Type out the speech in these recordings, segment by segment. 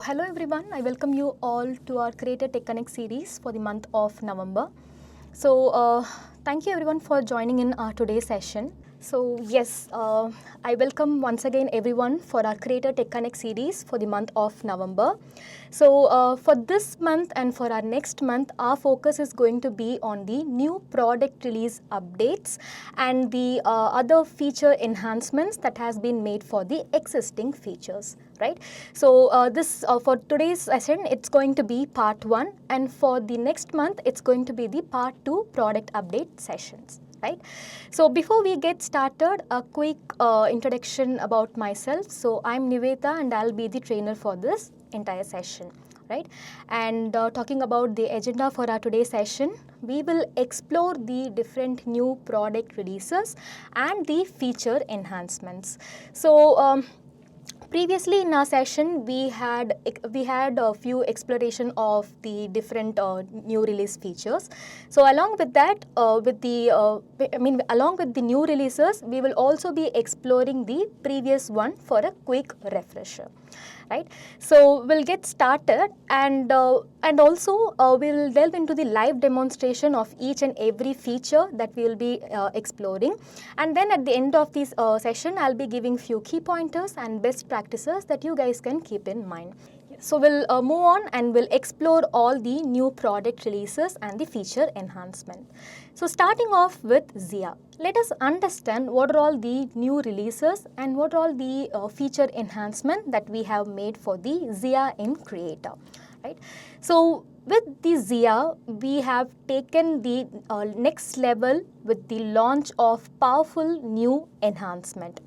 Hello everyone, I welcome you all to our Creator Tech Connect series for the month of November. Thank you everyone for joining in our today's session. I welcome once again everyone for our Creator Tech Connect series for the month of November. For this month and for our next month, our focus is going to be on the new product release updates and the other feature enhancements that has been made for the existing features, right? For today's session, it's going to be part 1, and for the next month, it's going to be the part 2 product update sessions. Right. So before we get started, a quick introduction about myself. So I'm Nivetha and I'll be the trainer for this entire session. Right. And talking about the agenda for our today's session, we will explore the different new product releases and the feature enhancements. Previously in our session, we had a few exploration of the different new release features. So along with that, along with the new releases, we will also be exploring the previous one for a quick refresher. Right. So we'll get started, and also we will delve into the live demonstration of each and every feature that we will be exploring. And then at the end of this session, I'll be giving few key pointers and best practices that you guys can keep in mind. So we'll move on and we'll explore all the new product releases and the feature enhancement. So starting off with Zia, let us understand what are all the new releases and what are all the feature enhancement that we have made for the Zia in Creator, right? So with the Zia, we have taken the next level with the launch of powerful new enhancement.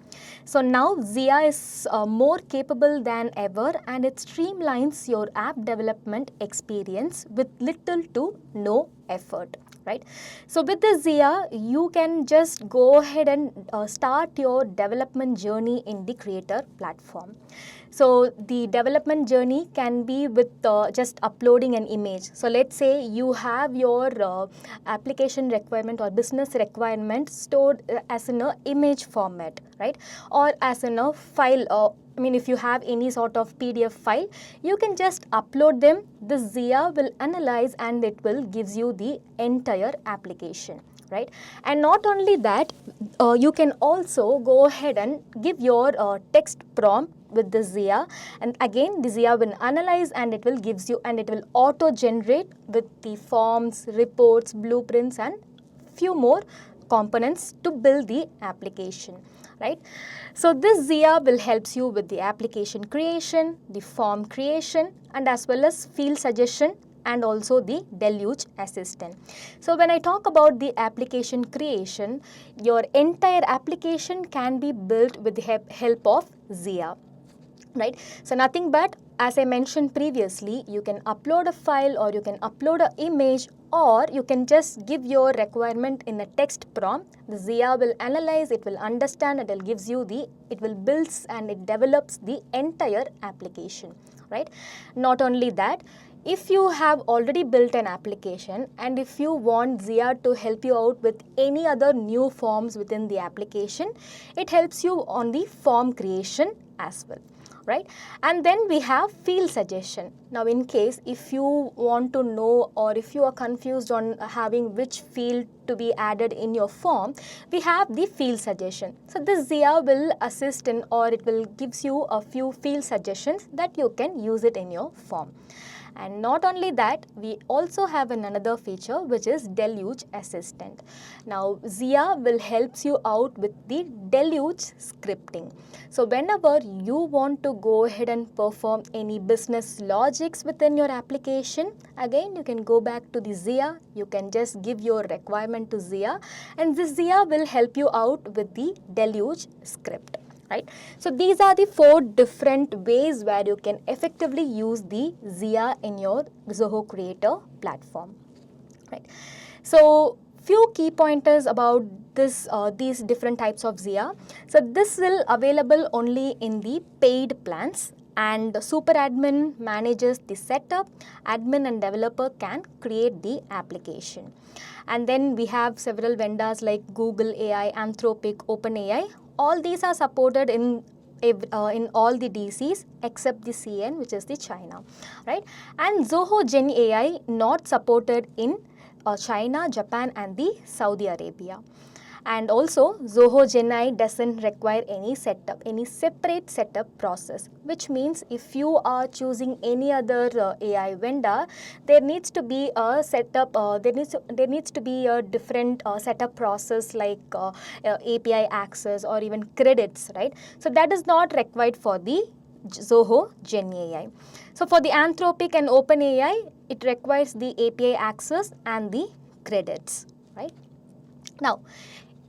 So now Zia is more capable than ever, and it streamlines your app development experience with little to no effort. Right. So with the Zia, you can just go ahead and start your development journey in the Creator platform. So the development journey can be with just uploading an image. So let's say you have your application requirement or business requirement stored as in a image format, right? Or as in a file. If you have any sort of PDF file, you can just upload them. The Zia will analyze and it will gives you the entire application, right? And not only that, you can also go ahead and give your text prompt with the Zia, and again the Zia will analyze and it will gives you, and it will auto generate with the forms, reports, blueprints and few more components to build the application, right? So this Zia will helps you with the application creation, the form creation, and as well as field suggestion and also the deluge assistant. So when I talk about the application creation, your entire application can be built with the help of Zia, right? So nothing but, as I mentioned previously, you can upload a file or you can upload an image, or you can just give your requirement in a text prompt. The Zia will analyze, it will understand, it will gives you it will builds and it develops the entire application, right? Not only that, if you have already built an application and if you want Zia to help you out with any other new forms within the application, it helps you on the form creation as well, right? And then we have field suggestion. Now in case if you want to know or if you are confused on having which field to be added in your form, we have the field suggestion. So this Zia will assist in, or it will gives you a few field suggestions that you can use it in your form. And not only that, we also have another feature which is deluge assistant. Now Zia will helps you out with the deluge scripting. So whenever you want to go ahead and perform any business logics within your application, again you can go back to the Zia, you can just give your requirement to Zia, and this Zia will help you out with the deluge script. Right. So these are the 4 different ways where you can effectively use the Zia in your Zoho Creator platform. Right. So few key pointers about these different types of Zia. So this will available only in the paid plans, and the super admin manages the setup. Admin and developer can create the application. And then we have several vendors like Google AI, Anthropic, OpenAI. All these are supported in in all the DCs except the CN, which is the China, right? And Zoho Gen AI not supported in China, Japan and the Saudi Arabia. And also Zoho Gen AI doesn't require any separate setup process, which means if you are choosing any other AI vendor, there needs to be a setup, there needs to be a different setup process like API access or even credits, right? So that is not required for the Zoho Gen AI. So for the Anthropic and OpenAI, it requires the API access and the credits, right? Now,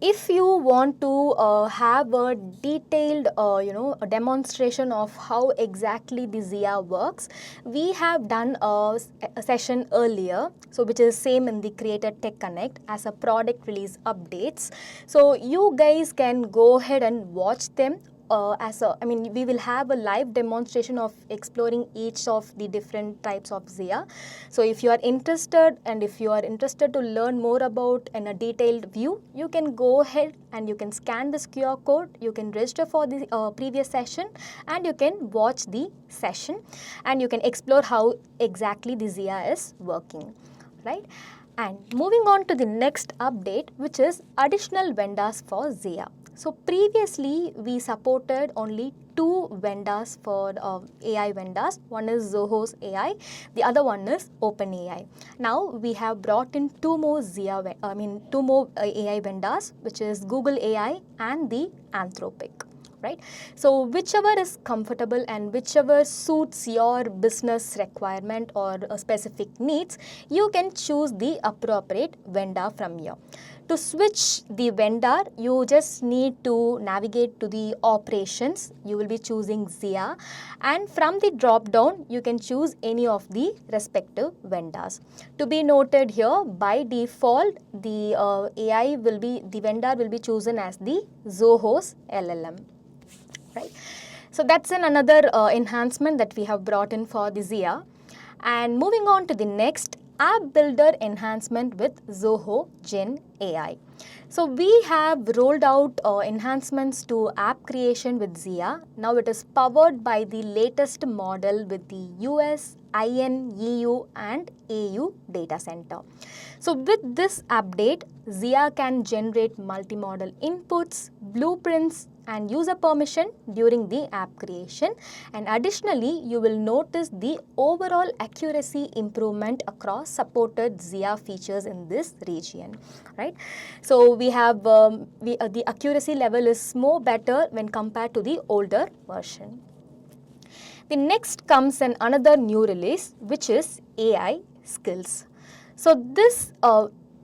if you want to have a detailed a demonstration of how exactly the Zia works, we have done a session earlier, so which is same in the Creator Tech Connect as a product release updates. So you guys can go ahead and watch them. We will have a live demonstration of exploring each of the different types of Zia. So if you are interested and if you are interested to learn more about in a detailed view, you can go ahead and you can scan this QR code, you can register for the previous session and you can watch the session and you can explore how exactly the Zia is working, right? And moving on to the next update, which is additional vendors for Zia. So previously we supported only two vendors for AI vendors. One is Zoho's AI, the other one is OpenAI. Now we have brought in two more AI vendors, which is Google AI and the Anthropic. Right? So whichever is comfortable and whichever suits your business requirement or specific needs, you can choose the appropriate vendor from here. To switch the vendor, you just need to navigate to the operations. You will be choosing Zia, and from the drop down, you can choose any of the respective vendors. To be noted here, by default, the vendor will be chosen as the Zoho's LLM. Right. So that's another enhancement that we have brought in for the Zia. And moving on to the next, app builder enhancement with Zoho Gen AI. So we have rolled out enhancements to app creation with Zia. Now it is powered by the latest model with the US, IN, EU and AU data center. So with this update, Zia can generate multimodal inputs, blueprints and user permission during the app creation, and additionally you will notice the overall accuracy improvement across supported Zia features in this region, right? So we have the accuracy level is more better when compared to the older version. The next comes another new release, which is AI skills. So this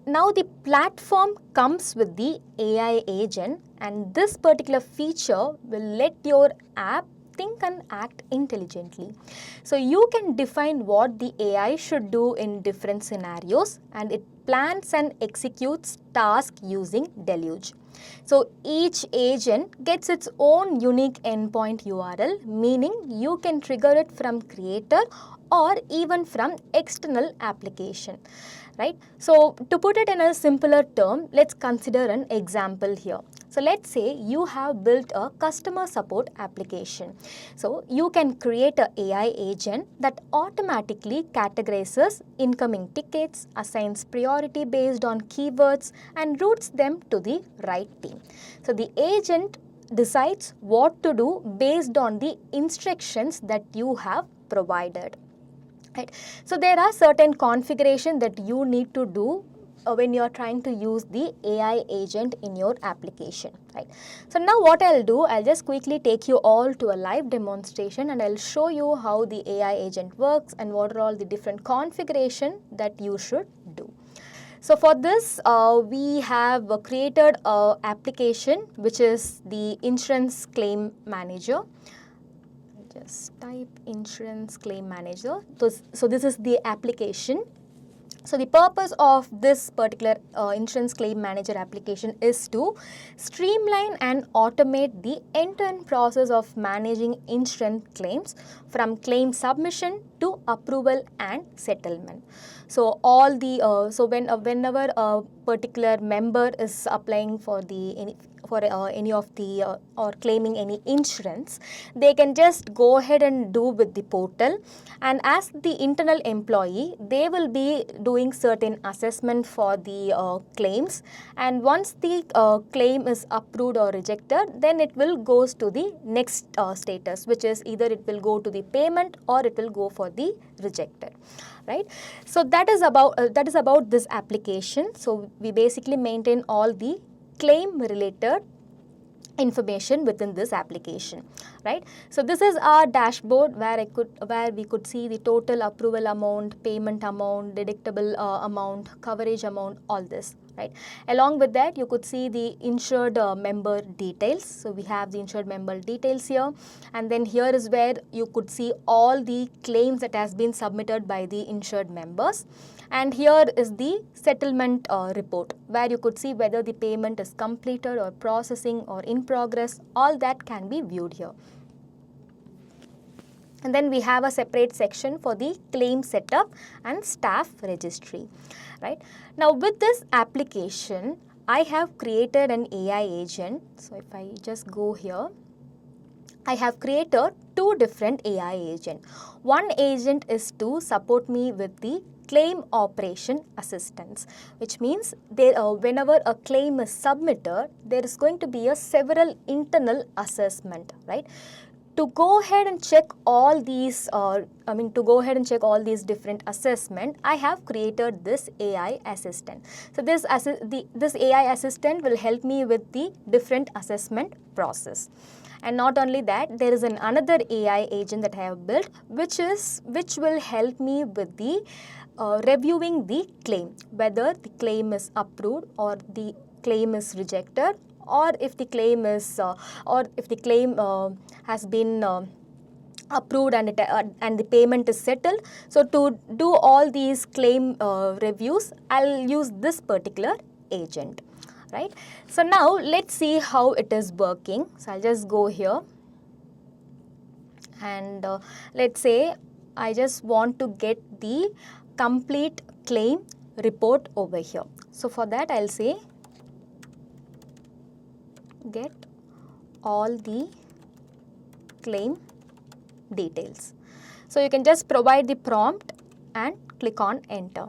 now the platform comes with the AI agent, and this particular feature will let your app think and act intelligently. So you can define what the AI should do in different scenarios, and it plans and executes tasks using Deluge. So each agent gets its own unique endpoint URL, meaning you can trigger it from Creator or even from external application, right? So to put it in a simpler term, let's consider an example here. So let's say you have built a customer support application. So you can create an AI agent that automatically categorizes incoming tickets, assigns priority based on keywords and routes them to the right team. So the agent decides what to do based on the instructions that you have provided. Right. So there are certain configurations that you need to do when you are trying to use the AI agent in your application, right? So now what I'll do, I'll just quickly take you all to a live demonstration and I'll show you how the AI agent works and what are all the different configuration that you should do. So for this, we have created an application which is the insurance claim manager. Just type insurance claim manager. So this is the application. So the purpose of this particular insurance claim manager application is to streamline and automate the end-to-end process of managing insurance claims from claim submission to approval and settlement. So all the whenever a particular member is applying for for any of the or claiming any insurance, they can just go ahead and do with the portal, and as the internal employee, they will be doing certain assessment for the claims, and once the claim is approved or rejected, then it will goes to the next status, which is either it will go to the payment or it will go for the rejected, right? So that is about this application. So we basically maintain all the claim related information within this application, right? So this is our dashboard where we could see the total approval amount, payment amount, deductible amount, coverage amount, all this, right? Along with that, you could see the insured member details. So we have the insured member details here, and then here is where you could see all the claims that has been submitted by the insured members. And here is the settlement report, where you could see whether the payment is completed or processing or in progress. All that can be viewed here. And then we have a separate section for the claim setup and staff registry, right? Now with this application, I have created an AI agent. So if I just go here, I have created two different AI agents. One agent is to support me with the claim operation assistance, which means whenever a claim is submitted, there is going to be a several internal assessment, right? To go ahead and check all these, different assessment, I have created this AI assistant. So this AI assistant will help me with the different assessment process. And not only that, there is another AI agent that I have built, which will help me with the reviewing the claim, whether the claim is approved or the claim is rejected, or if the claim is has been approved and the payment is settled. So to do all these claim reviews, I'll use this particular agent, right? So now let's see how it is working. So I'll just go here, and let's say I just want to get the complete claim report over here. So for that, I'll say get all the claim details. So you can just provide the prompt and click on enter.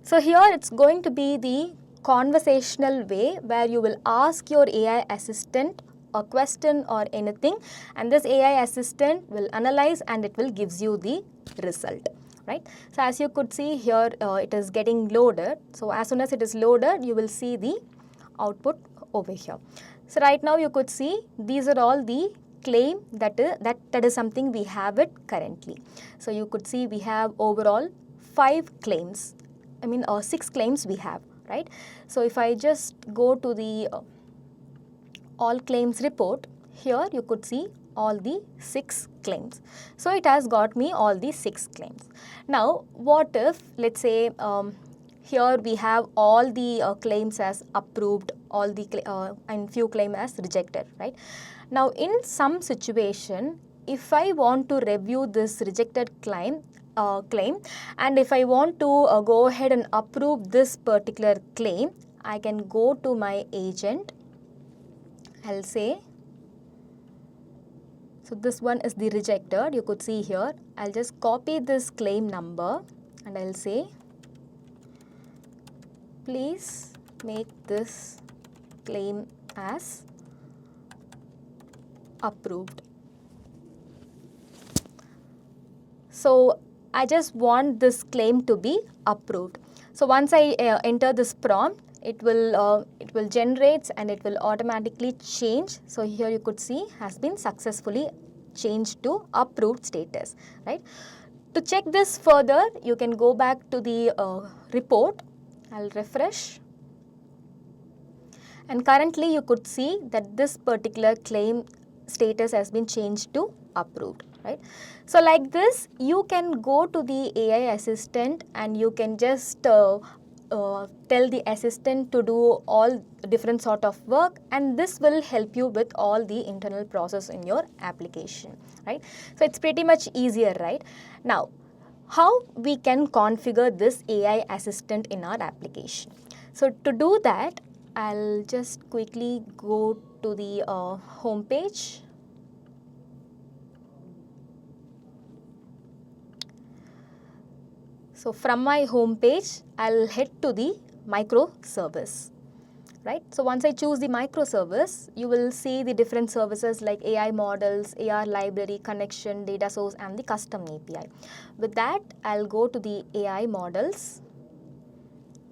So here it's going to be the conversational way where you will ask your AI assistant a question or anything, and this AI assistant will analyze and it will gives you the result, right? So as you could see here, it is getting loaded. So as soon as it is loaded, you will see the output over here. So right now you could see these are all the claim that is something we have it currently. So you could see we have overall 5 claims. 6 claims we have, right? So if I just go to the all claims report, here you could see all the 6 claims. So it has got me all the 6 claims. Now what if, let's say, here we have all the claims as approved, all the and few claims as rejected, right? Now in some situation, if I want to review this rejected claim, and if I want to go ahead and approve this particular claim, I can go to my agent. I'll say, so this one is the rejected, you could see here. I'll just copy this claim number and I'll say, please make this claim as approved. So I just want this claim to be approved. So once I enter this prompt, it will generate and it will automatically change. So here you could see has been successfully changed to approved status, right? To check this further, you can go back to the report. I'll refresh. And currently you could see that this particular claim status has been changed to approved, right? So like this, you can go to the AI assistant and you can just tell the assistant to do all different sort of work, and this will help you with all the internal process in your application, right? So it's pretty much easier, right? Now, how we can configure this AI assistant in our application? So to do that, I'll just quickly go to the home page. So from my home page, I'll head to the microservice. Right? So once I choose the microservice, you will see the different services like AI models, AR library, connection, data source, and the custom API. With that, I'll go to the AI models.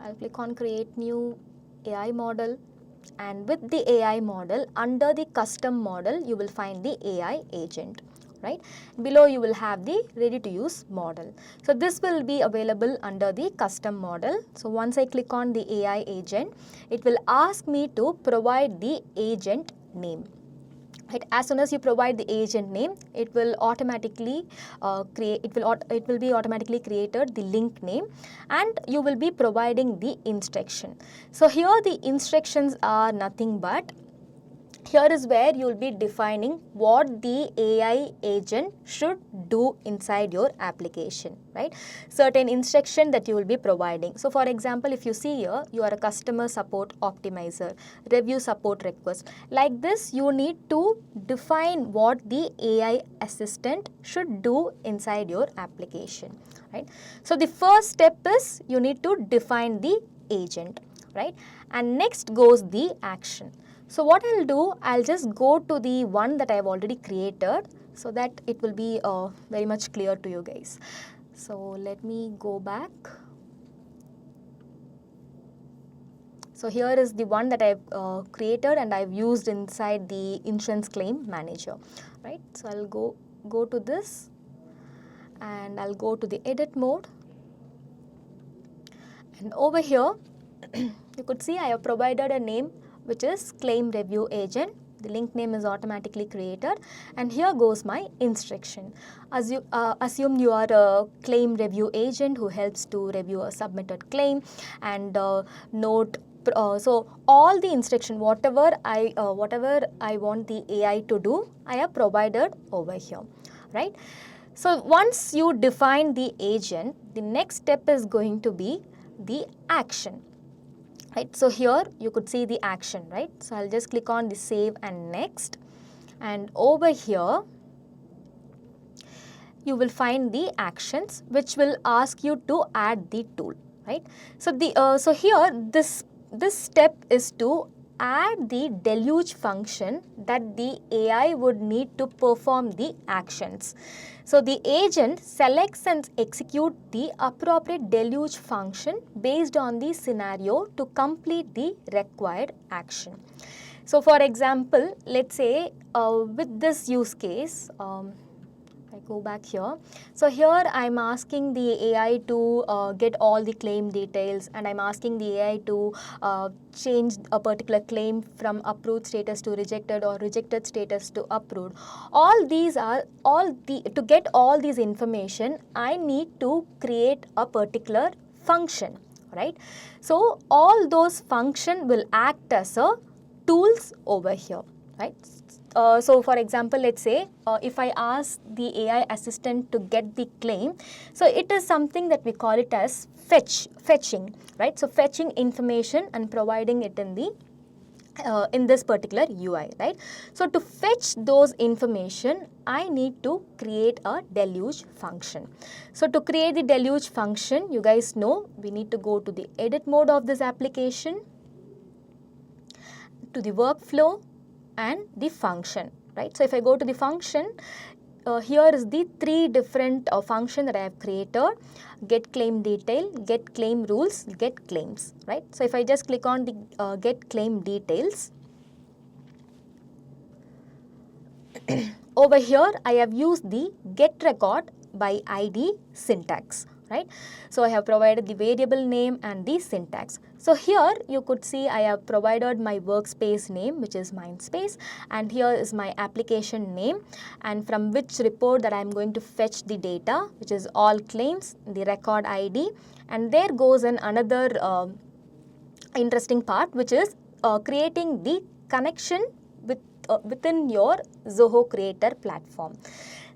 I'll click on create new AI model, and with the AI model, under the custom model, you will find the AI agent. Right? Below you will have the ready to use model. So this will be available under the custom model. So once I click on the AI agent, it will ask me to provide the agent name. Right? As soon as you provide the agent name, it will automatically it will be automatically created the link name, and you will be providing the instruction. So here the instructions are nothing but, here is where you will be defining what the AI agent should do inside your application, right? Certain instruction that you will be providing. So for example, if you see here, you are a customer support optimizer, review support request. Like this, you need to define what the AI assistant should do inside your application, right? So the first step is you need to define the agent, right? And next goes the action. So what I'll do, I'll just go to the one that I've already created so that it will be very much clear to you guys. So let me go back. So here is the one that I've created and I've used inside the insurance claim manager, right? So I'll go to this and I'll go to the edit mode. And over here, you could see I have provided a name which is claim review agent. The link name is automatically created, and here goes my instruction. Assume you are a claim review agent who helps to review a submitted claim, and note. So all the instruction, whatever I want the AI to do, I have provided over here, right? So once you define the agent, the next step is going to be the action. Right, so here you could see the action, right? So I'll just click on the save and next, and over here you will find the actions which will ask you to add the tool, right? So so here this step is to add the deluge function that the AI would need to perform the actions. So the agent selects and executes the appropriate deluge function based on the scenario to complete the required action. So for example, let's say with this use case, I go back here. So here I'm asking the AI to get all the claim details, and I'm asking the AI to change a particular claim from approved status to rejected or rejected status to approved. All these are to get all these information, I need to create a particular function, right? So all those function will act as a tools over here, right? So for example, let's say if I ask the AI assistant to get the claim, so it is something that we call it as fetching, right? So fetching information and providing it in the in this particular UI, right? So to fetch those information, I need to create a deluge function. So to create the deluge function, you guys know we need to go to the edit mode of this application, to the workflow, and the function, right? So if I go to the function, here is the three different function that I have created: get claim detail, get claim rules, get claims, right? So if I just click on the get claim details, over here I have used the get record by ID syntax, right? So I have provided the variable name and the syntax. So here you could see I have provided my workspace name, which is Mindspace, and here is my application name, and from which report that I am going to fetch the data, which is all claims, the record ID, and there goes another interesting part, which is creating the connection within your Zoho Creator platform.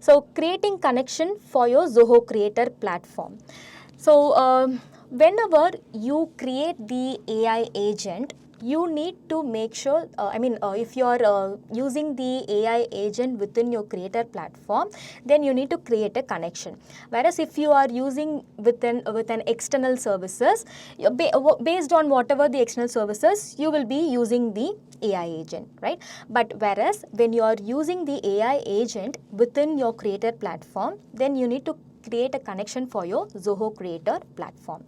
So creating connection for your Zoho Creator platform. So whenever you create the AI agent, you need to make sure, if you are using the AI agent within your Creator platform, then you need to create a connection. Whereas if you are using with an external services, based on whatever the external services, you will be using the AI agent, right? But whereas when you are using the AI agent within your Creator platform, then you need to create a connection for your Zoho Creator platform.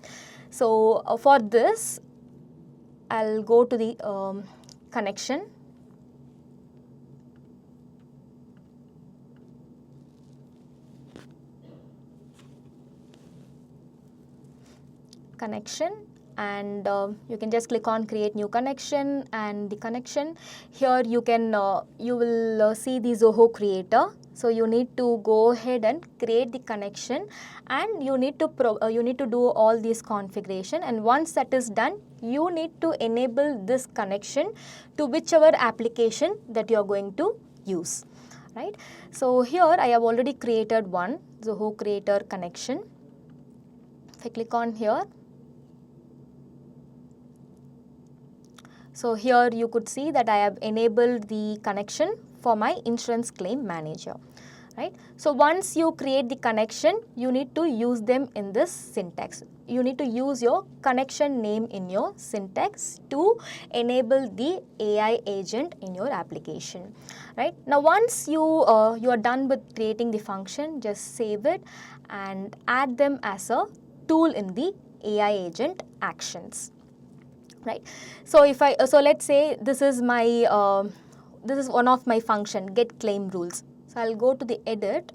So for this, I'll go to the connection. And you can just click on create new connection, and the connection here you can you will see the Zoho Creator. So you need to go ahead and create the connection, and you need to do all these configuration, and once that is done, you need to enable this connection to whichever application that you are going to use, right? So here I have already created one Zoho Creator connection. If I click on here, so here you could see that I have enabled the connection for my insurance claim manager, right? So once you create the connection, you need to use them in this syntax. You need to use your connection name in your syntax to enable the AI agent in your application, right? Now once you are done with creating the function, just save it and add them as a tool in the AI agent actions. Right. So if let's say this is my this is one of my function, get claim rules. So I'll go to the edit.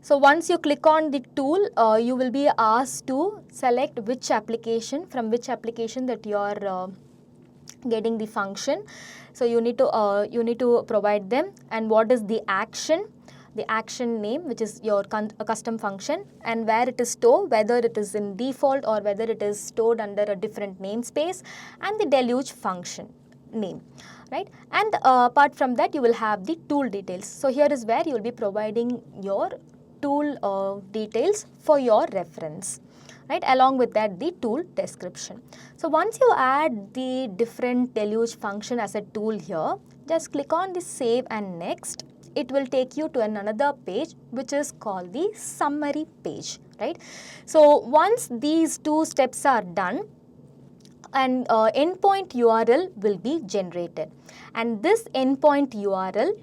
So once you click on the tool, you will be asked to select which application, from which application that you are getting the function. So you need to provide them, and what is the action name, which is your custom function, and where it is stored, whether it is in default or whether it is stored under a different namespace, and the deluge function name, right? And apart from that, you will have the tool details. So here is where you will be providing your tool details for your reference, right? Along with that, the tool description. So once you add the different deluge function as a tool here, just click on the save and next. It will take you to another page, which is called the summary page, right? So once these two steps are done, an endpoint URL will be generated, and this endpoint URL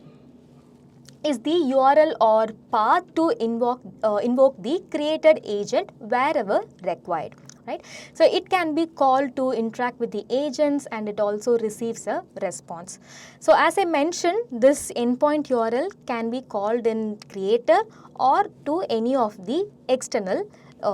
is the URL or path to invoke the created agent wherever required, right? So it can be called to interact with the agents, and it also receives a response. So as I mentioned, this endpoint URL can be called in Creator or to any of the external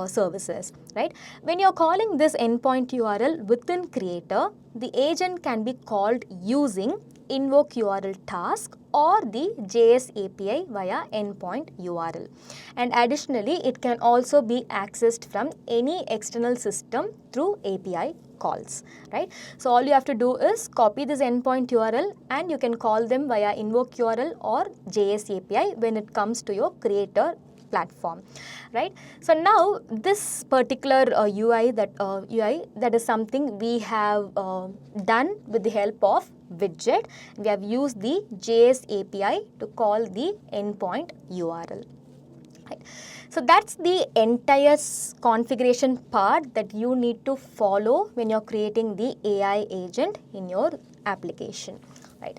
services, right? When you're calling this endpoint URL within Creator, the agent can be called using invoke URL task or the JS API via endpoint URL. And additionally, it can also be accessed from any external system through API calls, right? So all you have to do is copy this endpoint URL, and you can call them via invoke URL or JS API when it comes to your Creator platform, right? So now this particular UI that is something we have done with the help of widget. We have used the JS API to call the endpoint URL. Right. So that's the entire configuration part that you need to follow when you're creating the AI agent in your application, right?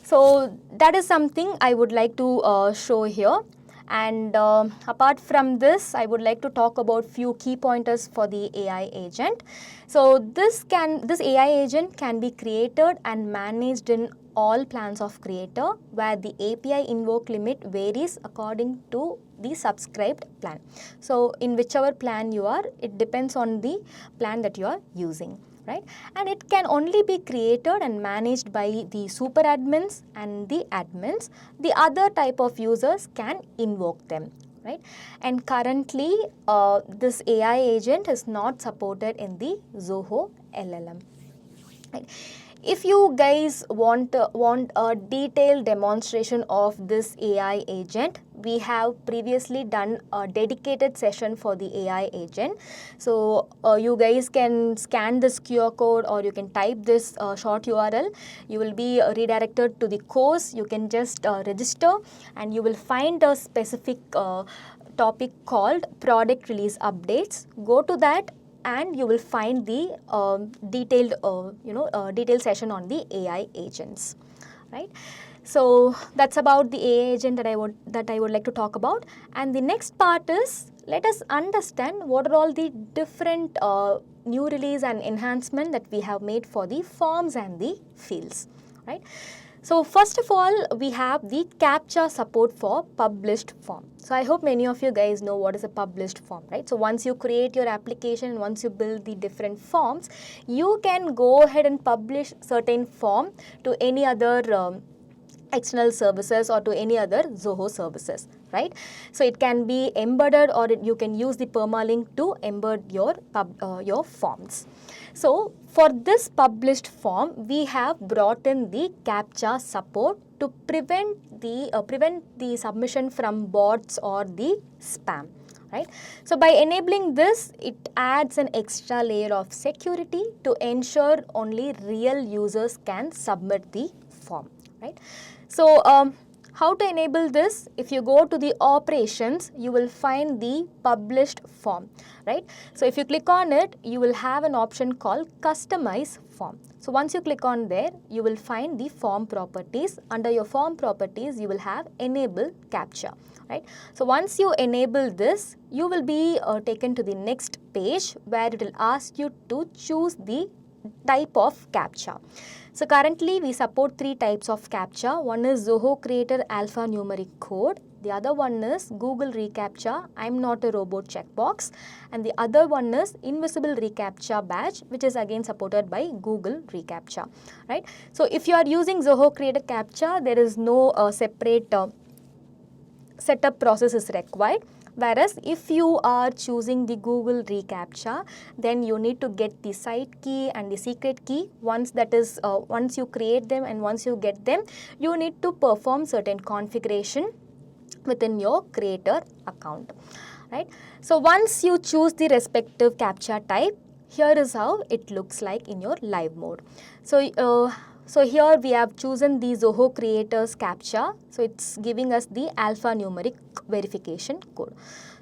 So that is something I would like to show here. And apart from this, I would like to talk about few key pointers for the AI agent. So this AI agent can be created and managed in all plans of Creator, where the API invoke limit varies according to the subscribed plan. So in whichever plan you are, it depends on the plan that you are using, right? And it can only be created and managed by the super admins and the admins. The other type of users can invoke them, right? And currently, this AI agent is not supported in the Zoho LLM. Right. If you guys want a detailed demonstration of this AI agent, we have previously done a dedicated session for the AI agent. So you guys can scan this QR code, or you can type this short URL. You will be redirected to the course. You can just register, and you will find a specific topic called product release updates. Go to that, and you will find the detailed session on the AI agents, right? So that's about the AI agent that I would like to talk about. And the next part is, let us understand what are all the different new release and enhancement that we have made for the forms and the fields, right? So first of all, we have the CAPTCHA support for published form. So I hope many of you guys know what is a published form, right? So once you create your application, once you build the different forms, you can go ahead and publish certain form to any other external services or to any other Zoho services, right? So it can be embedded, or you can use the permalink to embed your forms. So for this published form, we have brought in the CAPTCHA support to prevent the submission from bots or the spam, right? So by enabling this, it adds an extra layer of security to ensure only real users can submit the form, right? So how to enable this? If you go to the operations, you will find the published form, right? So if you click on it, you will have an option called customize form. So once you click on there, you will find the form properties. Under your form properties, you will have enable CAPTCHA, right? So once you enable this, you will be taken to the next page where it will ask you to choose the type of CAPTCHA. So currently we support 3 types of CAPTCHA. One is Zoho Creator alphanumeric code. The other one is Google reCAPTCHA, I'm not a robot checkbox. And the other one is invisible reCAPTCHA badge, which is again supported by Google reCAPTCHA, right? So if you are using Zoho Creator CAPTCHA, there is no separate setup process is required. Whereas if you are choosing the Google reCAPTCHA, then you need to get the site key and the secret key. Once you create them and once you get them, you need to perform certain configuration within your creator account, right? So once you choose the respective CAPTCHA type, here is how it looks like in your live mode. So here we have chosen the Zoho Creator's CAPTCHA. So it's giving us the alphanumeric verification code.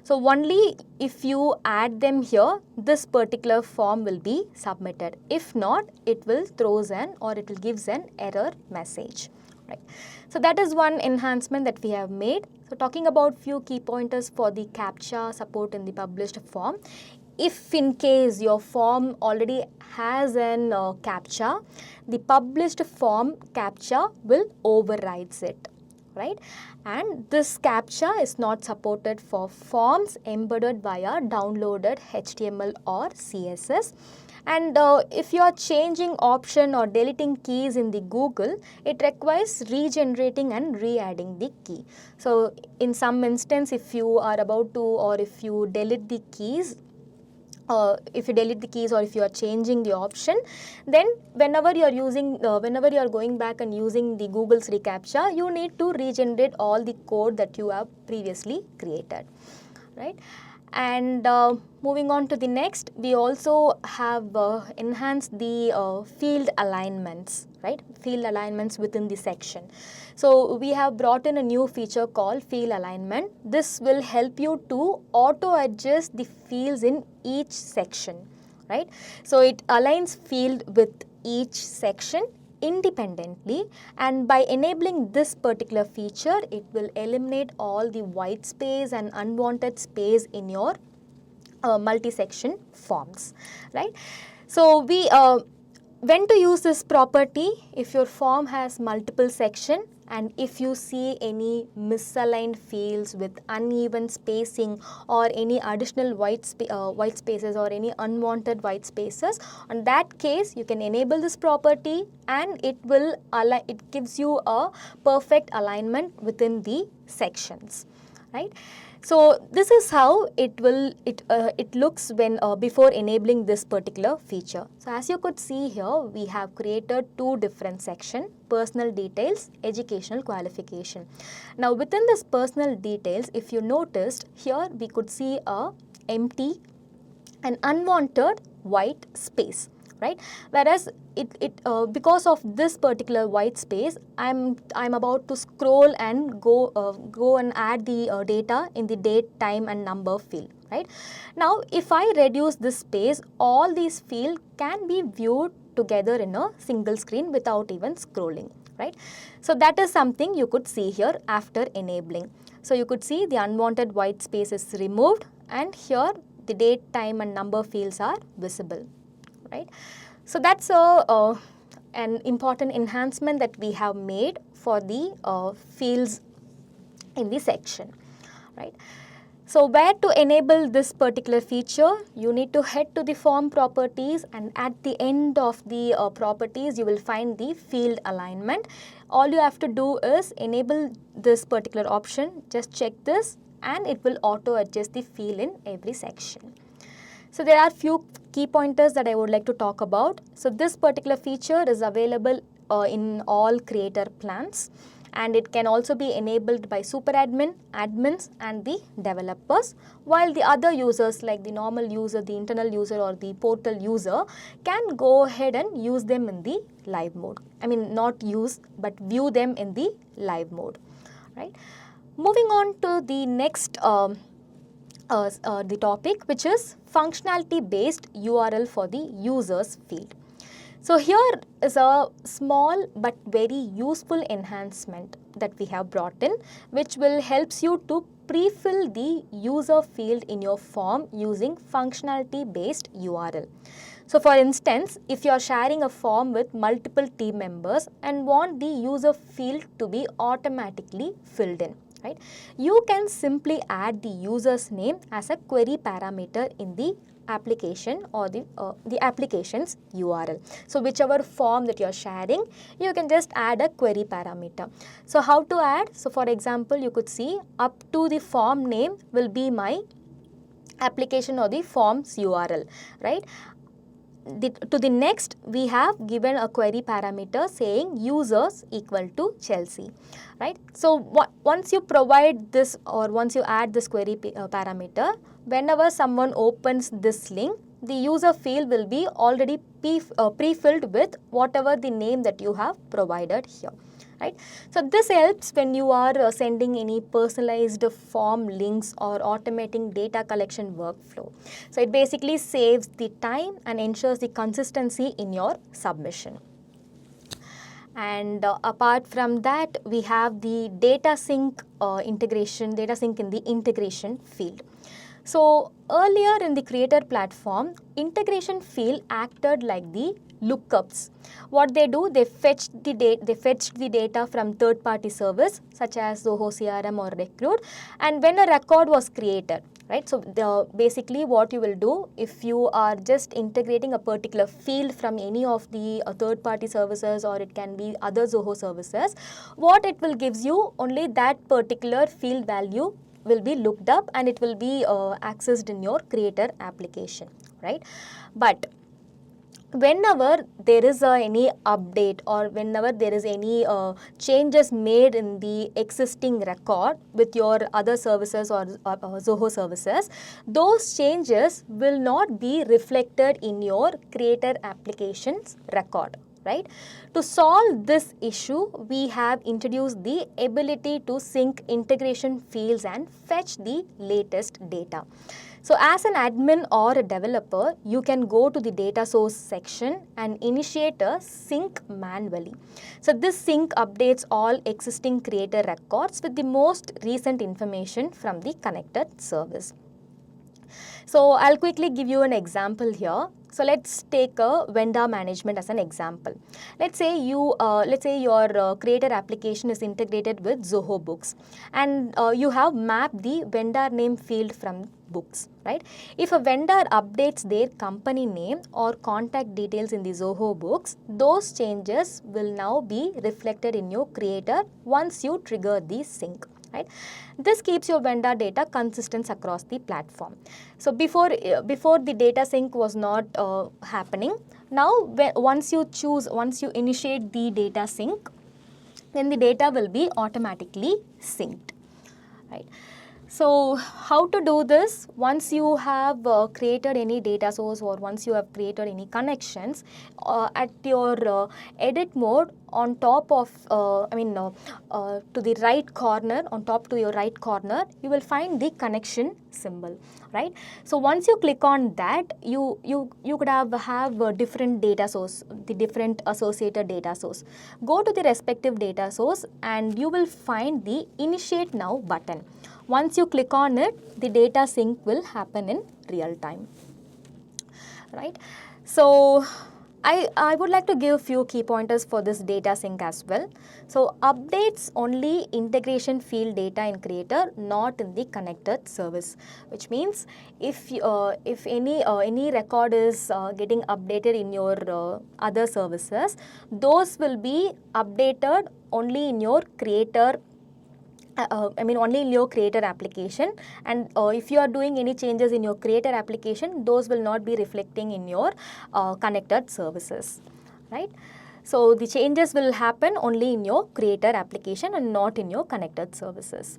So only if you add them here, this particular form will be submitted. If not, it will it will gives an error message, right? So that is one enhancement that we have made. So talking about few key pointers for the CAPTCHA support in the published form. If in case your form already has an CAPTCHA, the published form CAPTCHA will overrides it, right? And this CAPTCHA is not supported for forms embedded via downloaded HTML or CSS. And if you are changing option or deleting keys in the Google, it requires regenerating and re-adding the key. So in some instance, if you are about to, or if you delete the keys, or if you are changing the option, then whenever you are going back and using the Google's reCAPTCHA, you need to regenerate all the code that you have previously created, right? And moving on to the next, we also have enhanced the field alignments, right? Field alignments within the section. So we have brought in a new feature called field alignment. This will help you to auto adjust the fields in each section, right? So it aligns field with each section independently, and by enabling this particular feature, it will eliminate all the white space and unwanted space in your multi-section forms, right? So we when to use this property? If your form has multiple sections and if you see any misaligned fields with uneven spacing or any additional white spaces or any unwanted white spaces, on that case you can enable this property and it gives you a perfect alignment within the sections, right? So this is how it looks when before enabling this particular feature. So as you could see here, we have created two different sections: personal details, educational qualification. Now within this personal details, if you noticed here, we could see a empty, an unwanted white space, right? Whereas because of this particular white space, I'm about to scroll and go and add the data in the date, time and number field, right? Now if I reduce this space, all these fields can be viewed together in a single screen without even scrolling, right? So that is something you could see here after enabling. So you could see the unwanted white space is removed, and here the date, time and number fields are visible, right? So that's an important enhancement that we have made for the fields in the section, right? So where to enable this particular feature, you need to head to the form properties, and at the end of the properties, you will find the field alignment. All you have to do is enable this particular option, just check this, and it will auto adjust the field in every section. So there are few key pointers that I would like to talk about. So this particular feature is available in all creator plans, and it can also be enabled by super admin, admins and the developers, while the other users like the normal user, the internal user or the portal user can go ahead and use them in the live mode. I mean, not use but view them in the live mode, right? Moving on to the next the topic, which is functionality based URL for the users field. So here is a small but very useful enhancement that we have brought in, which will helps you to pre-fill the user field in your form using functionality based URL. So for instance, if you are sharing a form with multiple team members and want the user field to be automatically filled in, right? You can simply add the user's name as a query parameter in the application or the application's URL. So whichever form that you are sharing, you can just add a query parameter. So how to add? So for example, you could see up to the form name will be my application or the form's URL, right? To the next, we have given a query parameter saying users equal to Chelsea, right? So once you provide this or once you add this query parameter, whenever someone opens this link, the user field will be already pre-filled with whatever the name that you have provided here, right? So this helps when you are sending any personalized form links or automating data collection workflow. So it basically saves the time and ensures the consistency in your submission. And apart from that, we have the data sync integration, data sync in the integration field. So earlier in the creator platform, integration field acted like the lookups. What they do, they fetch the data from third-party service such as Zoho CRM or Recruit, and when a record was created, right? So basically what you will do, if you are just integrating a particular field from any of the third-party services, or it can be other Zoho services, what it will gives you, only that particular field value will be looked up and it will be accessed in your creator application, right? But whenever there is any update or whenever there is any changes made in the existing record with your other services or Zoho services, those changes will not be reflected in your creator application's record, right? To solve this issue, we have introduced the ability to sync integration fields and fetch the latest data. So as an admin or a developer, you can go to the data source section and initiate a sync manually. So this sync updates all existing creator records with the most recent information from the connected service. So I'll quickly give you an example here. So let's take a vendor management as an example. Let's say your creator application is integrated with Zoho Books, and you have mapped the vendor name field from books, right? If a vendor updates their company name or contact details in the Zoho Books, those changes will now be reflected in your creator once you trigger the sync, right? This keeps your vendor data consistent across the platform. So before the data sync was not happening. Now once you initiate the data sync, then the data will be automatically synced, right? So how to do this? Once you have created any data source, or once you have created any connections, at your edit mode, on top of to the right corner, on top to your right corner, you will find the connection symbol, right? So once you click on that, you could have a different data source, the different associated data source. Go to the respective data source and you will find the initiate now button. Once you click on it, the data sync will happen in real time, right? So I would like to give a few key pointers for this data sync as well. So updates only integration field data in Creator, not in the connected service, which means if any record is getting updated in your other services, those will be updated only in your Creator only in your Creator application, and if you are doing any changes in your Creator application, those will not be reflecting in your connected services, right? So the changes will happen only in your Creator application and not in your connected services.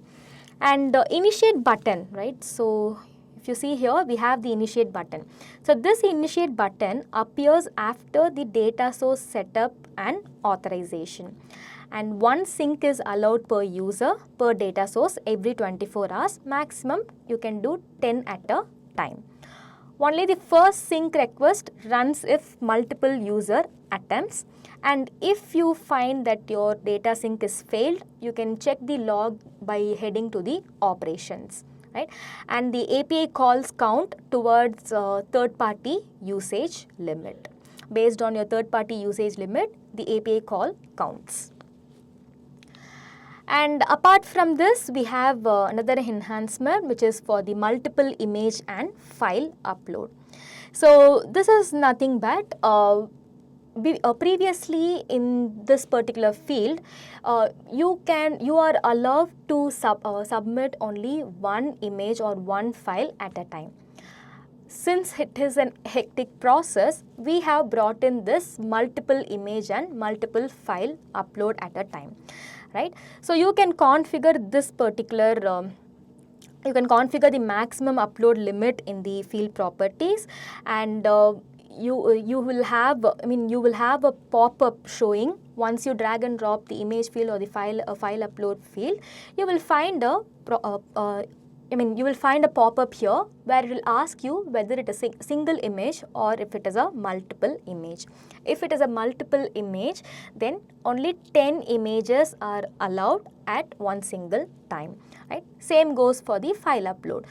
And initiate button, right? So if you see here, we have the initiate button. So this initiate button appears after the data source setup and authorization. And one sync is allowed per user per data source every 24 hours. Maximum you can do 10 at a time. Only the first sync request runs if multiple user attempts, and if you find that your data sync is failed, you can check the log by heading to the operations, right? And the API calls count towards third party usage limit. Based on your third party usage limit, the API call counts. And apart from this, we have another enhancement, which is for the multiple image and file upload. So this is nothing but previously in this particular field, you are allowed to submit only one image or one file at a time. Since it is an hectic process, we have brought in this multiple image and multiple file upload at a time, right? So you can configure this particular you can configure the maximum upload limit in the field properties, and you will have a pop-up showing. Once you drag and drop the image field or the file upload field, you will find a pop-up here where it will ask you whether it is a single image or if it is a multiple image. If it is a multiple image, then only 10 images are allowed at one single time, right? Same goes for the file upload.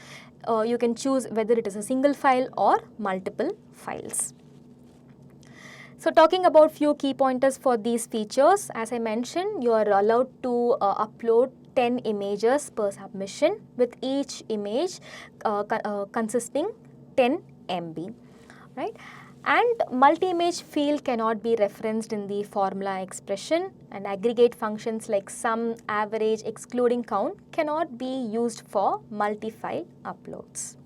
You can choose whether it is a single file or multiple files. So talking about few key pointers for these features, as I mentioned, you are allowed to upload 10 images per submission, with each image consisting 10 MB, right? And multi-image field cannot be referenced in the formula expression, and aggregate functions like sum, average, excluding count cannot be used for multi-file uploads.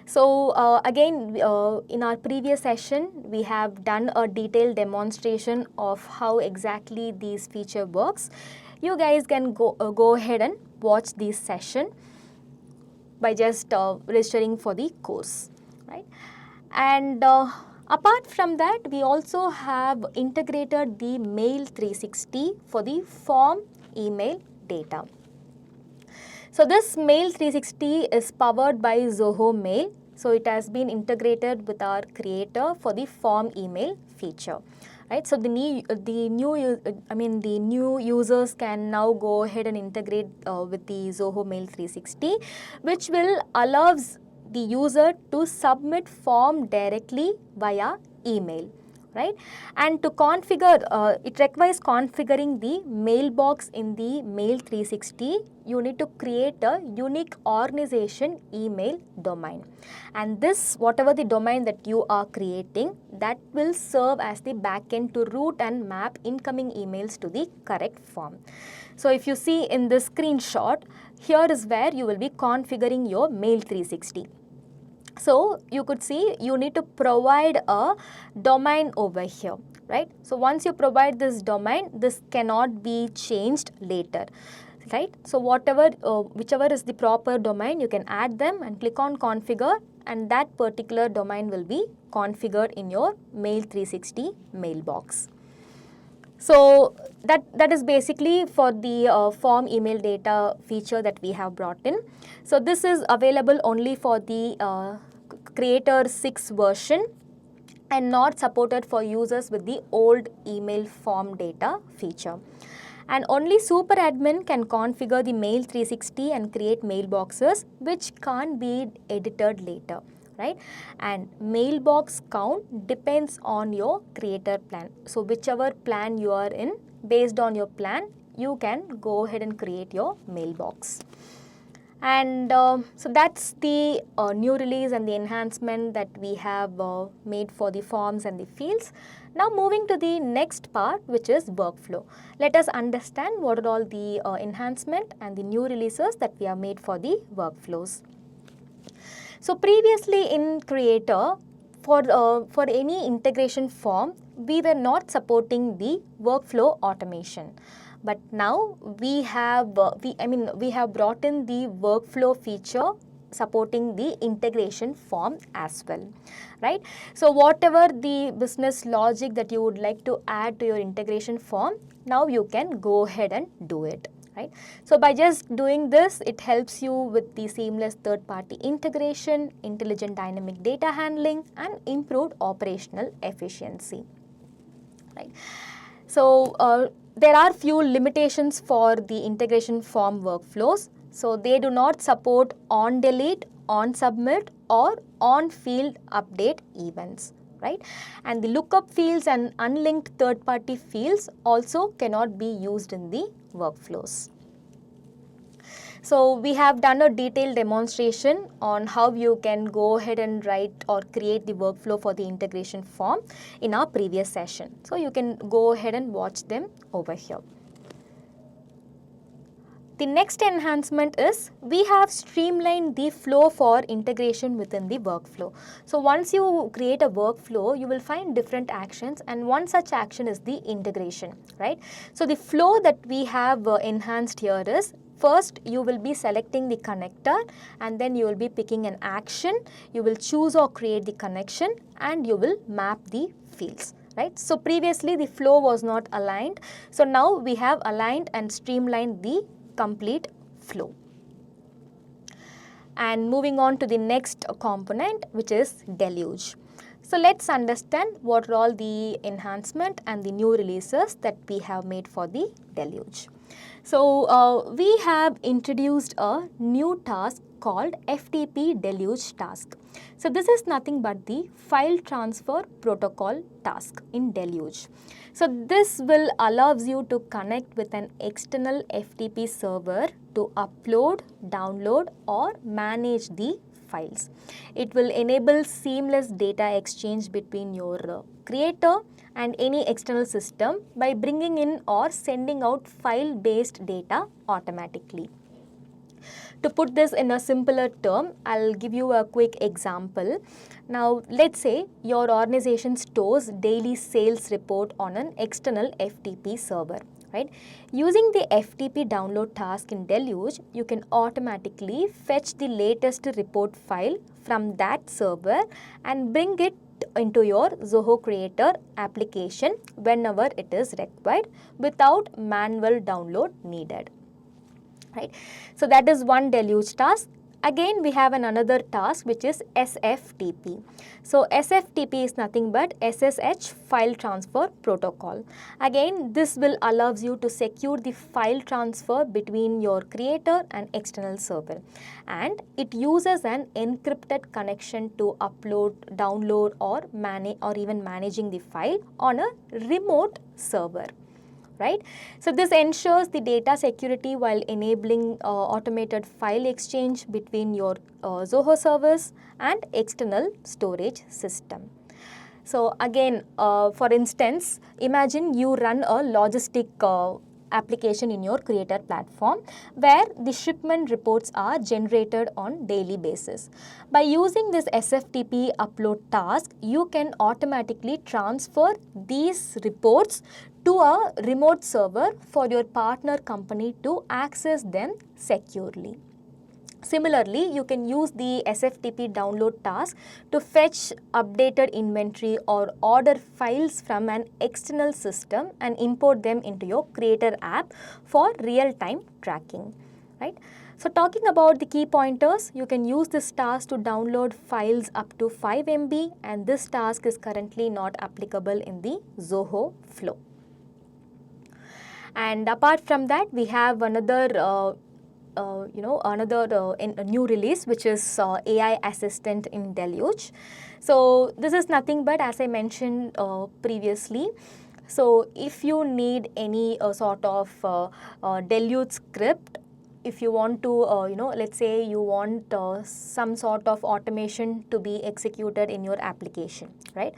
So again, in our previous session, we have done a detailed demonstration of how exactly this feature works. You guys can go ahead and watch this session by just registering for the course, right? And apart from that, we also have integrated the Mail 360 for the form email data. So this Mail 360 is powered by Zoho Mail. So it has been integrated with our Creator for the form email feature, right? So the new users can now go ahead and integrate with the Zoho Mail 360, which will allows the user to submit form directly via email, right? And to configure, it requires configuring the mailbox in the Mail 360. You need to create a unique organization email domain, and this, whatever the domain that you are creating, that will serve as the backend to route and map incoming emails to the correct form. So if you see in this screenshot, here is where you will be configuring your Mail 360. So you could see you need to provide a domain over here, right? So once you provide this domain, this cannot be changed later, right? So whichever is the proper domain, you can add them and click on configure, and that particular domain will be configured in your Mail 360 mailbox. So that is basically for the form email data feature that we have brought in. So this is available only for the Creator 6 version and not supported for users with the old email form data feature. And only super admin can configure the Mail 360 and create mailboxes which can't be edited later, right? And mailbox count depends on your creator plan. So whichever plan you are in, based on your plan, you can go ahead and create your mailbox. And so that's the new release and the enhancement that we have made for the forms and the fields. Now moving to the next part, which is workflow. Let us understand what are all the enhancement and the new releases that we have made for the workflows. So previously in Creator, for any integration form, we were not supporting the workflow automation. But now we have brought in the workflow feature supporting the integration form as well, right? So whatever the business logic that you would like to add to your integration form, now you can go ahead and do it, right? So by just doing this, it helps you with the seamless third-party integration, intelligent dynamic data handling, and improved operational efficiency, right? So there are few limitations for the integration form workflows. So they do not support on delete, on submit, or on field update events, right? And the lookup fields and unlinked third-party fields also cannot be used in the workflows. So we have done a detailed demonstration on how you can go ahead and write or create the workflow for the integration form in our previous session. So you can go ahead and watch them over here. The next enhancement is we have streamlined the flow for integration within the workflow. So once you create a workflow, you will find different actions, and one such action is the integration, right? So the flow that we have enhanced here is, first you will be selecting the connector, and then you will be picking an action, you will choose or create the connection, and you will map the fields, right? So previously the flow was not aligned. So now we have aligned and streamlined the complete flow. And moving on to the next component, which is deluge. So let's understand what are all the enhancement and the new releases that we have made for the deluge. So we have introduced a new task called FTP deluge task. So this is nothing but the file transfer protocol task in deluge. So this will allows you to connect with an external FTP server to upload, download, or manage the files. It will enable seamless data exchange between your creator and any external system by bringing in or sending out file-based data automatically. To put this in a simpler term, I'll give you a quick example. Now, let's say your organization stores daily sales report on an external FTP server, right? Using the FTP download task in Deluge, you can automatically fetch the latest report file from that server and bring it into your Zoho Creator application whenever it is required without manual download needed, right? So that is one deluge task. Again, we have another task which is SFTP. So SFTP is nothing but SSH file transfer protocol. Again, this will allows you to secure the file transfer between your creator and external server, and it uses an encrypted connection to upload, download or manage or even managing the file on a remote server. Right? So this ensures the data security while enabling automated file exchange between your Zoho service and external storage system. So again, for instance, imagine you run a logistic application in your creator platform where the shipment reports are generated on daily basis. By using this SFTP upload task, you can automatically transfer these reports to a remote server for your partner company to access them securely. Similarly, you can use the SFTP download task to fetch updated inventory or order files from an external system and import them into your Creator app for real-time tracking. Right? So talking about the key pointers, you can use this task to download files up to 5 MB, and this task is currently not applicable in the Zoho flow. And apart from that, we have another a new release, which is AI Assistant in Deluge. So this is nothing but, as I mentioned previously, so if you need any sort of Deluge script, if you want to, let's say you want some sort of automation to be executed in your application, right?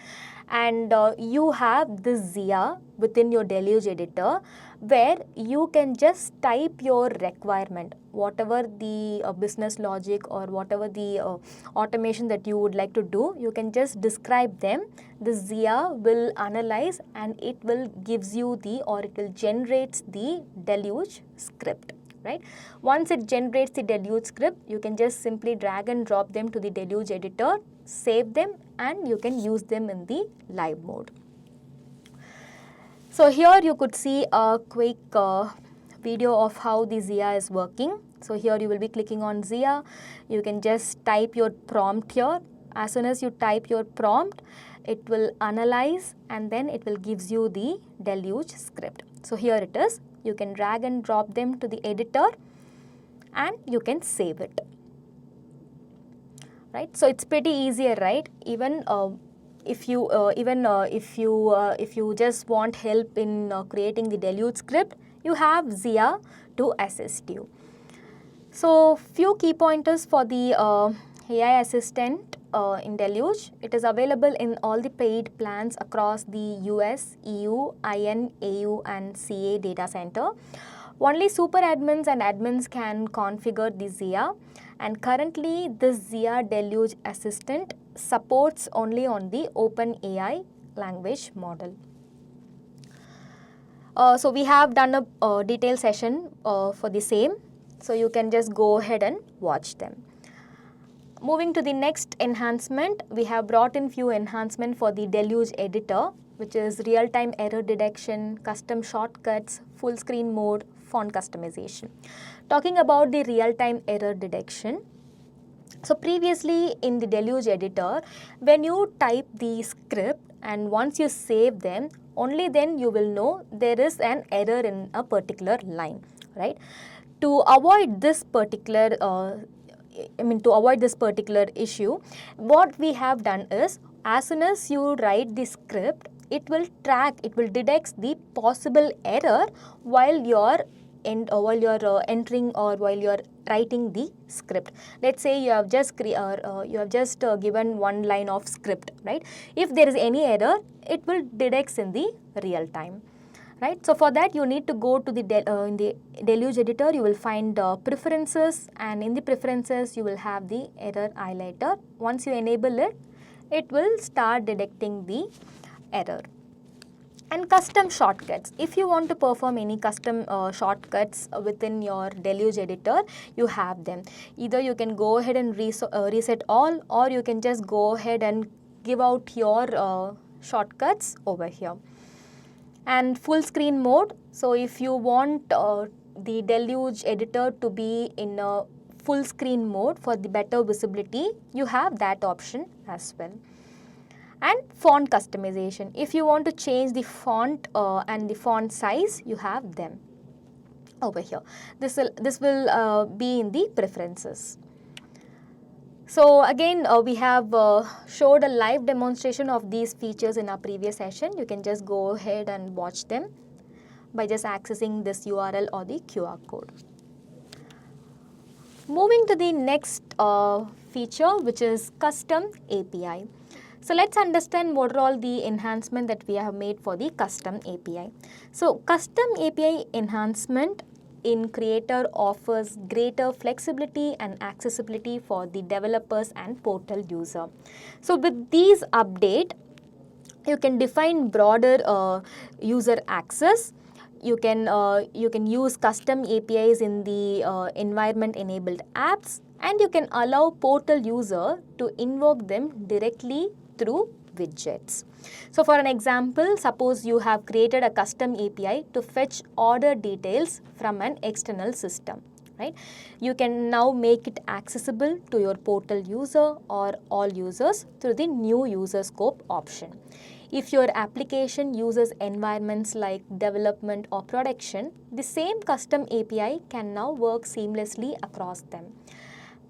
And you have this Zia within your Deluge editor, where you can just type your requirement, whatever the business logic or whatever the automation that you would like to do, you can just describe them. The Zia will analyze and it will gives you it will generate the Deluge script. Right? Once it generates the Deluge script, you can just simply drag and drop them to the Deluge editor, save them, and you can use them in the live mode. So here you could see a quick video of how the Zia is working. So here you will be clicking on Zia. You can just type your prompt here. As soon as you type your prompt, it will analyze and then it will gives you the Deluge script. So here it is. You can drag and drop them to the editor and you can save it. Right? So it's pretty easier, right? Even if you just want help in creating the Deluge script, you have Zia to assist you. So few key pointers for the AI Assistant in Deluge. It is available in all the paid plans across the US, EU, IN, AU and CA data center. Only super admins and admins can configure the Zia, and currently this Zia Deluge Assistant supports only on the OpenAI language model. So we have done a detailed session for the same, so you can just go ahead and watch them. Moving to the next enhancement, we have brought in few enhancements for the Deluge editor, which is real-time error detection, custom shortcuts, full screen mode, font customization. Talking about the real-time error detection, so previously in the Deluge editor, when you type the script and once you save them, only then you will know there is an error in a particular line, right? To avoid this particular issue, what we have done is, as soon as you write the script, it will detect the possible error while you're entering or while you're writing the script. Let's say you have just given one line of script, right? If there is any error, it will detect in the real time. Right? So for that you need to go to the in the Deluge editor, you will find preferences, and in the preferences you will have the error highlighter. Once you enable it, it will start detecting the error. And custom shortcuts. If you want to perform any custom shortcuts within your Deluge editor, you have them. Either you can go ahead and reset all, or you can just go ahead and give out your shortcuts over here. And full screen mode. So if you want the Deluge editor to be in a full screen mode for the better visibility, you have that option as well. And font customization. If you want to change the font and the font size, you have them over here. This will be in the preferences. So again, we have showed a live demonstration of these features in our previous session. You can just go ahead and watch them by just accessing this URL or the QR code. Moving to the next feature, which is custom API. So let's understand what are all the enhancements that we have made for the custom API. So custom API enhancement in Creator offers greater flexibility and accessibility for the developers and portal user. So with these update, you can define broader user access. You can use custom APIs in the environment enabled apps, and you can allow portal user to invoke them directly through widgets. So for an example, suppose you have created a custom API to fetch order details from an external system, right? You can now make it accessible to your portal user or all users through the new user scope option. If your application uses environments like development or production, the same custom API can now work seamlessly across them.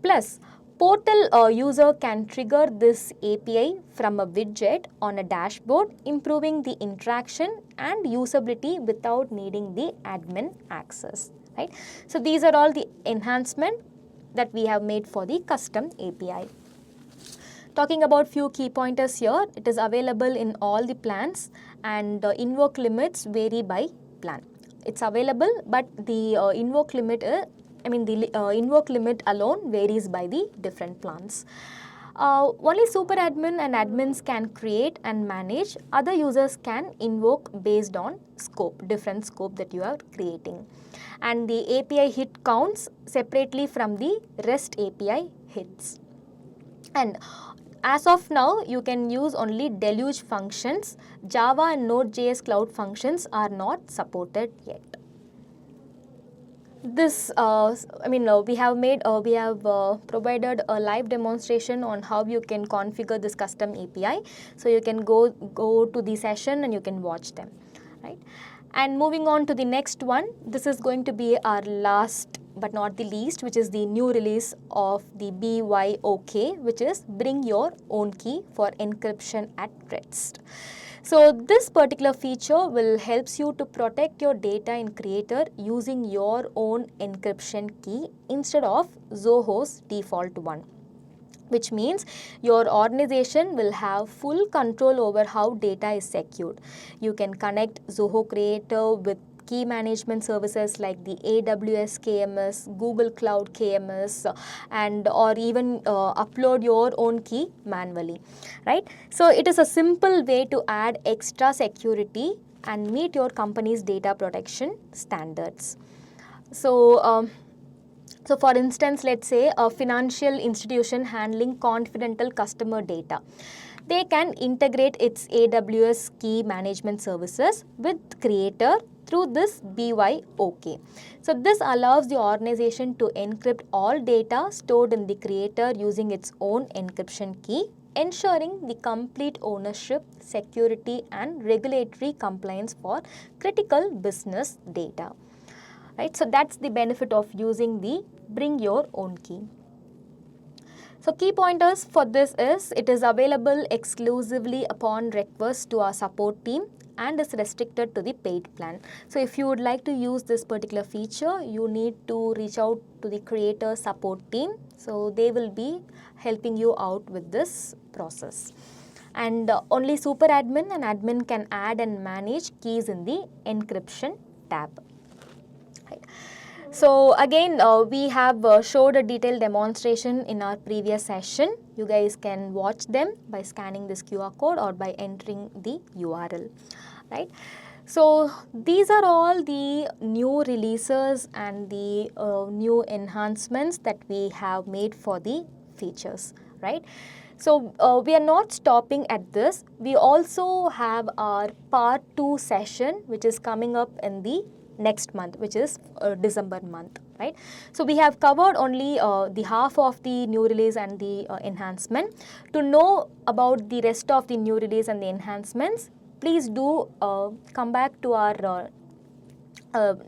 Plus, portal user can trigger this API from a widget on a dashboard, improving the interaction and usability without needing the admin access, right? So these are all the enhancements that we have made for the custom API. Talking about few key pointers here, it is available in all the plans, and invoke limits vary by plan. It's available, but the invoke limit invoke limit alone varies by the different plans. Only super admin and admins can create and manage. Other users can invoke based on scope, different scope that you are creating. And the API hit counts separately from the REST API hits. And as of now, you can use only deluge functions. Java and Node.js Cloud Functions are not supported yet. This, we have provided a live demonstration on how you can configure this custom API. So you can go to the session and you can watch them, right? And moving on to the next one, this is going to be our last but not the least, which is the new release of the BYOK, which is bring your own key for encryption at rest. So this particular feature will helps you to protect your data in Creator using your own encryption key instead of Zoho's default one, which means your organization will have full control over how data is secured. You can connect Zoho Creator with key management services like the AWS KMS, Google Cloud KMS, and or even upload your own key manually, right? So it is a simple way to add extra security and meet your company's data protection standards. So for instance, let's say a financial institution handling confidential customer data. They can integrate its AWS key management services with Creator through this BYOK. So this allows the organization to encrypt all data stored in the Creator using its own encryption key, ensuring the complete ownership, security, and regulatory compliance for critical business data. Right? So that's the benefit of using the bring your own key. So key pointers for this is it is available exclusively upon request to our support team and is restricted to the paid plan. So if you would like to use this particular feature, you need to reach out to the Creator support team. So they will be helping you out with this process. And only super admin and admin can add and manage keys in the encryption tab. Right. So again, we have showed a detailed demonstration in our previous session. You guys can watch them by scanning this QR code or by entering the URL, right? So these are all the new releases and the new enhancements that we have made for the features, right? So we are not stopping at this. We also have our part 2 session, which is coming up in the next month, which is December month, right? So we have covered only the half of the new release and the enhancement. To know about the rest of the new release and the enhancements, please do come back to our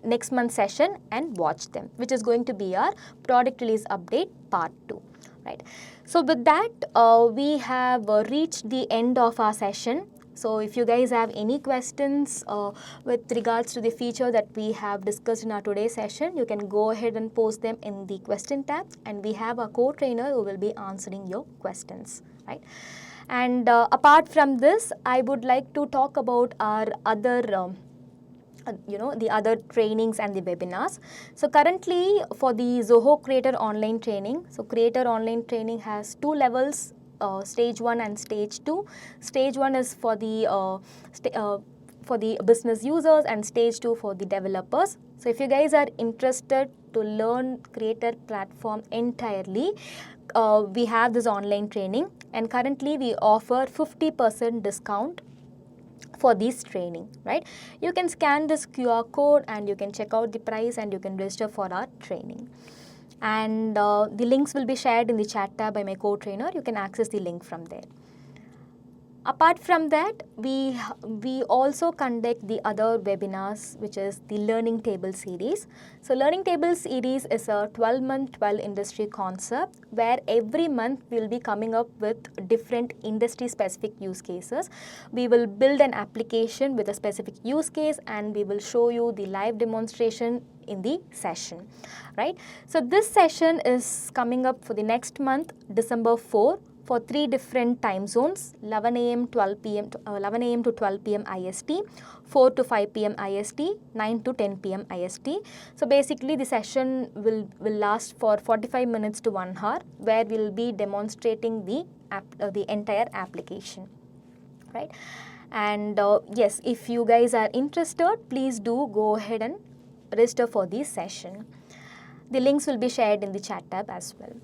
next month session and watch them, which is going to be our product release update part 2, right? So with that, we have reached the end of our session. So if you guys have any questions with regards to the feature that we have discussed in our today's session, you can go ahead and post them in the question tab, and we have a co-trainer who will be answering your questions, right? And apart from this, I would like to talk about our other the other trainings and the webinars. So currently for the Zoho Creator online training, so Creator online training has 2 levels, stage 1 and stage 2. Stage 1 is for the business users, and stage 2 for the developers. So if you guys are interested to learn Creator platform entirely, we have this online training, and currently we offer 50% discount for this training, right? You can scan this QR code and you can check out the price and you can register for our training. And the links will be shared in the chat tab by my co-trainer. You can access the link from there. Apart from that, we also conduct the other webinars, which is the Learning Table series. So Learning Table series is a 12-month, 12 industry concept where every month we will be coming up with different industry-specific use cases. We will build an application with a specific use case and we will show you the live demonstration in the session, right? So this session is coming up for the next month, December 4, for 3 different time zones: 11 a.m. 12 p.m. 11 a.m. to 12 p.m. IST, 4 to 5 p.m. IST, 9 to 10 p.m. IST. So basically the session will last for 45 minutes to 1 hour, where we will be demonstrating the entire application, right? And yes, if you guys are interested, please do go ahead and register for this session. The links will be shared in the chat tab as well.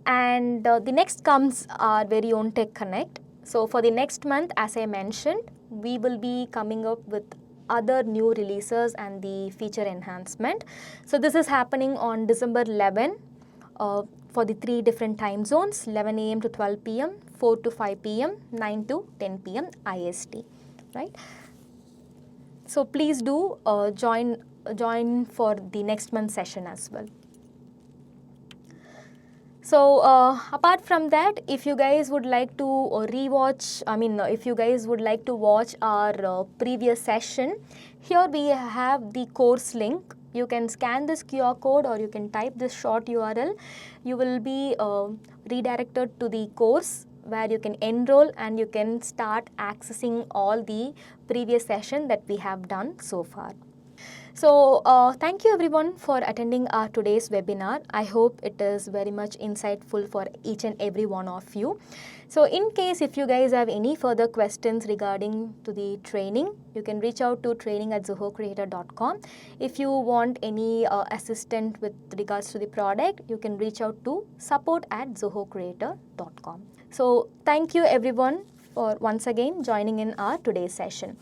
And the next comes our very own Tech Connect. So for the next month, as I mentioned, we will be coming up with other new releases and the feature enhancement. So this is happening on December 11 for the 3 different time zones: 11 a.m. to 12 p.m., 4 to 5 p.m., 9 to 10 p.m. IST, right? So please do join for the next month's session as well. So apart from that, if you guys would like to if you guys would like to watch our previous session, here we have the course link. You can scan this QR code or you can type this short URL. You will be redirected to the course where you can enroll and you can start accessing all the previous session that we have done so far. So thank you everyone for attending our today's webinar. I hope it is very much insightful for each and every one of you. So in case if you guys have any further questions regarding to the training, you can reach out to training@zohocreator.com. If you want any assistance with regards to the product, you can reach out to support@zohocreator.com. So thank you everyone for once again joining in our today's session.